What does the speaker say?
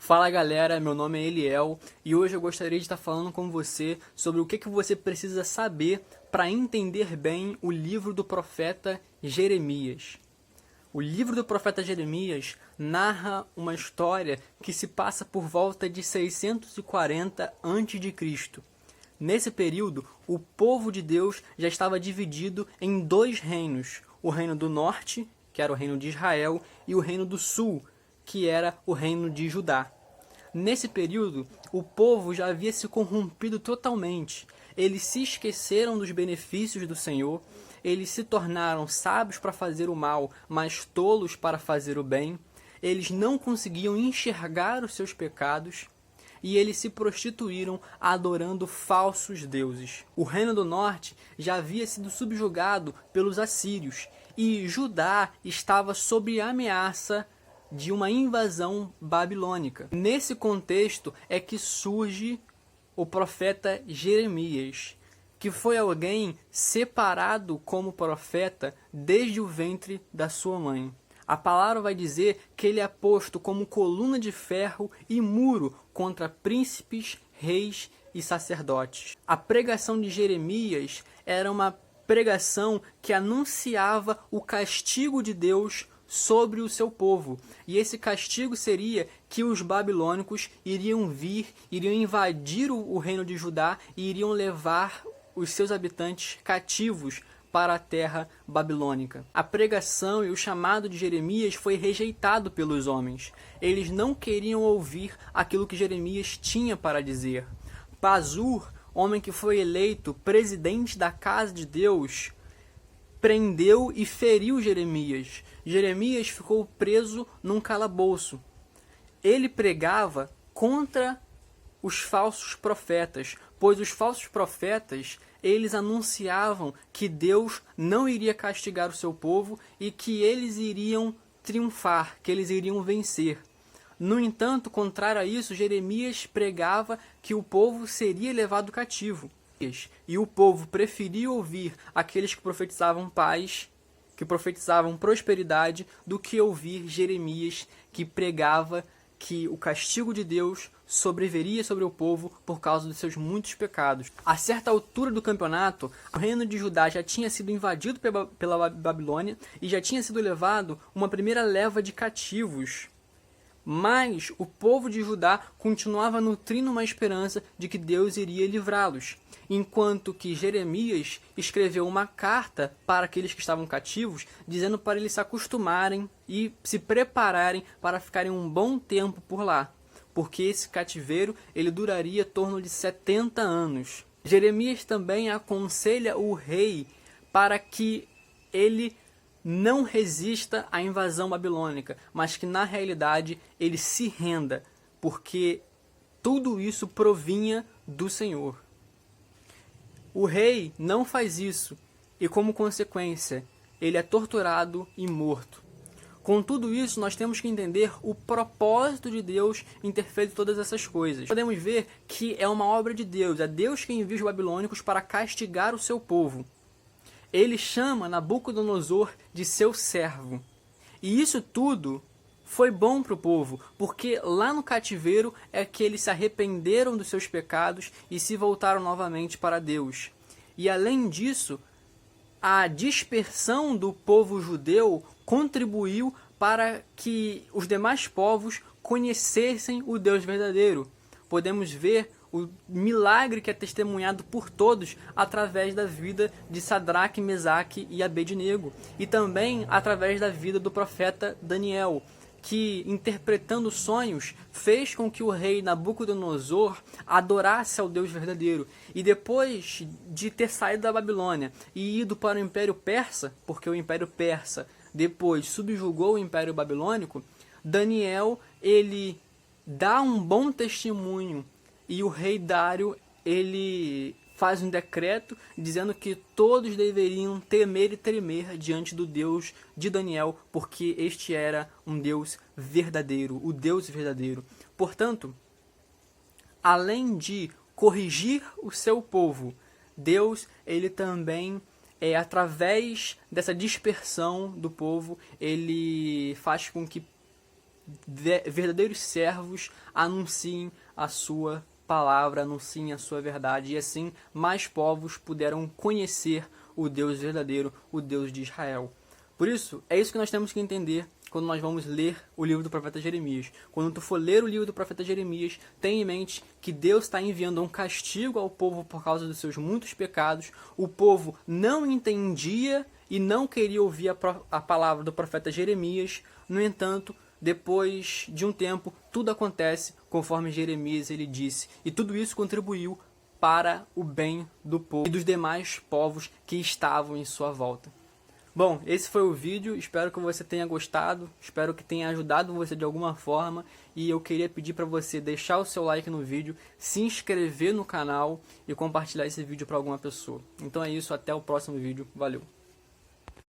Fala galera, meu nome é Eliel e hoje eu gostaria de estar falando com você sobre o que você precisa saber para entender bem o livro do profeta Jeremias. O livro do profeta Jeremias narra uma história que se passa por volta de 640 a.C. Nesse período, o povo de Deus já estava dividido em dois reinos, o reino do norte, que era o reino de Israel, e o reino do sul, que era o reino de Judá. Nesse período, o povo já havia se corrompido totalmente. Eles se esqueceram dos benefícios do Senhor, eles se tornaram sábios para fazer o mal, mas tolos para fazer o bem. Eles não conseguiam enxergar os seus pecados e eles se prostituíram adorando falsos deuses. O reino do norte já havia sido subjugado pelos assírios e Judá estava sob ameaça de uma invasão babilônica. Nesse contexto é que surge o profeta Jeremias, que foi alguém separado como profeta desde o ventre da sua mãe. A palavra vai dizer que ele é posto como coluna de ferro e muro contra príncipes, reis e sacerdotes. A pregação de Jeremias era uma pregação que anunciava o castigo de Deus sobre o seu povo. E esse castigo seria que os babilônicos iriam invadir o reino de Judá e iriam levar os seus habitantes cativos para a terra babilônica. A pregação e o chamado de Jeremias foi rejeitado pelos homens. Eles não queriam ouvir aquilo que Jeremias tinha para dizer. Pazur, homem que foi eleito presidente da casa de Deus, prendeu e feriu Jeremias. Jeremias ficou preso num calabouço. Ele pregava contra os falsos profetas, pois os falsos profetas, eles anunciavam que Deus não iria castigar o seu povo e que eles iriam triunfar, que eles iriam vencer. No entanto, contrário a isso, Jeremias pregava que o povo seria levado cativo. E o povo preferia ouvir aqueles que profetizavam paz, que profetizavam prosperidade, do que ouvir Jeremias, que pregava que o castigo de Deus sobreviria sobre o povo por causa dos seus muitos pecados. A certa altura do campeonato, o reino de Judá já tinha sido invadido pela Babilônia e já tinha sido levado uma primeira leva de cativos. Mas o povo de Judá continuava nutrindo uma esperança de que Deus iria livrá-los, enquanto que Jeremias escreveu uma carta para aqueles que estavam cativos, dizendo para eles se acostumarem e se prepararem para ficarem um bom tempo por lá, porque esse cativeiro ele duraria em torno de 70 anos. Jeremias também aconselha o rei para que ele não resista à invasão babilônica, mas que na realidade ele se renda, porque tudo isso provinha do Senhor. O rei não faz isso e, como consequência, ele é torturado e morto. Com tudo isso, nós temos que entender o propósito de Deus em ter feito todas essas coisas. Podemos ver que é uma obra de Deus, é Deus quem envia os babilônicos para castigar o seu povo. Ele chama Nabucodonosor de seu servo. E isso tudo foi bom para o povo, porque lá no cativeiro é que eles se arrependeram dos seus pecados e se voltaram novamente para Deus. E além disso, a dispersão do povo judeu contribuiu para que os demais povos conhecessem o Deus verdadeiro. Podemos ver o milagre que é testemunhado por todos através da vida de Sadraque, Mesaque e Abednego, e também através da vida do profeta Daniel, que, interpretando sonhos, fez com que o rei Nabucodonosor adorasse ao Deus verdadeiro. E depois de ter saído da Babilônia e ido para o Império Persa, porque o Império Persa depois subjugou o Império Babilônico, Daniel ele dá um bom testemunho e o rei Dário ele faz um decreto dizendo que todos deveriam temer e tremer diante do Deus de Daniel, porque este era um Deus verdadeiro, o Deus verdadeiro. Portanto, além de corrigir o seu povo, Deus ele também, através dessa dispersão do povo, ele faz com que verdadeiros servos anunciem a sua palavra, anunciem a sua verdade, e assim mais povos puderam conhecer o Deus verdadeiro, o Deus de Israel. Por isso, é isso que nós temos que entender quando nós vamos ler o livro do profeta Jeremias. Quando tu for ler o livro do profeta Jeremias, tenha em mente que Deus está enviando um castigo ao povo por causa dos seus muitos pecados. O povo não entendia e não queria ouvir a palavra do profeta Jeremias. No entanto, depois de um tempo, tudo acontece conforme Jeremias ele disse. E tudo isso contribuiu para o bem do povo e dos demais povos que estavam em sua volta. Bom, esse foi o vídeo, espero que você tenha gostado, espero que tenha ajudado você de alguma forma, e eu queria pedir para você deixar o seu like no vídeo, se inscrever no canal e compartilhar esse vídeo para alguma pessoa. Então é isso, até o próximo vídeo, valeu!